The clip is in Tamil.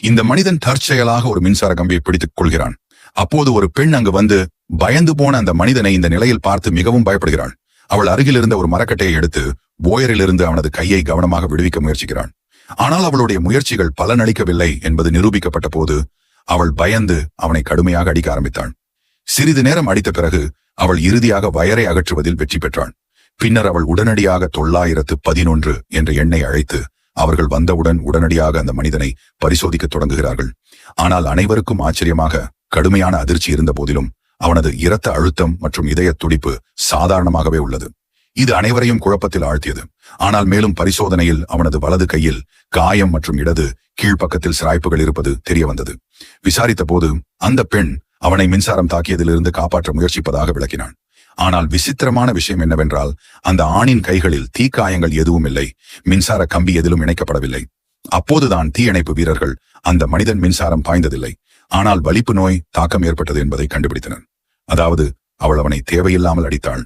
இந்த மனிதன் தற்செயலாக ஒரு மின்சார கம்பியை பிடித்துக் கொள்கிறான். அப்போது ஒரு பெண் அங்கு வந்து பயந்து போன அந்த மனிதனை இந்த நிலையில் பார்த்து மிகவும் பயப்படுகிறாள். அவள் அருகில் இருந்த ஒரு மரக்கட்டையை எடுத்து போயரிலிருந்து அவனது கையை கவனமாக விடுவிக்க முயற்சிக்கிறாள். ஆனால் அவளுடைய முயற்சிகள் பலனளிக்கவில்லை என்பது நிரூபிக்கப்பட்ட போது அவள் பயந்து அவனை கடுமையாக அடிக்க ஆரம்பித்தாள். சிறிது நேரம் அடித்த பிறகு அவள் இறுதியாக வயரை அகற்றுவதில் வெற்றி பெற்றாள். பின்னர் அவள் உடனடியாக 911 என்ற எண்ணை அழைத்து அவர்கள் வந்தவுடன் உடனடியாக அந்த மனிதனை பரிசோதிக்க தொடங்குகிறார்கள். ஆனால் அனைவருக்கும் ஆச்சரியமாக கடுமையான அதிர்ச்சி இருந்த போதிலும் அவனது இரத்த அழுத்தம் மற்றும் இதய துடிப்பு சாதாரணமாகவே உள்ளது. இது அனைவரையும் குழப்பத்தில் ஆழ்த்தியது. ஆனால் மேலும் பரிசோதனையில் அவனது வலது கையில் காயம் மற்றும் இடது கீழ்ப்பக்கத்தில் சிராய்ப்புகள் இருப்பது தெரிய வந்தது. விசாரித்த போது அந்த பெண் அவனை மின்சாரம் தாக்கியதிலிருந்து காப்பாற்ற முயற்சிப்பதாக விளக்கினான். ஆனால் விசித்திரமான விஷயம் என்னவென்றால் அந்த ஆணின் கைகளில் தீக்காயங்கள் எதுவும் இல்லை, மின்சார கம்பி எதிலும் இணைக்கப்படவில்லை. அப்போதுதான் தீயணைப்பு வீரர்கள் அந்த மனிதன் மின்சாரம் பாய்ந்ததில்லை, ஆனால் வலிப்பு நோய் தாக்கம் ஏற்பட்டது என்பதை கண்டுபிடித்தனர். அதாவது அவள் அவனை தேவையில்லாமல் அடித்தாள்.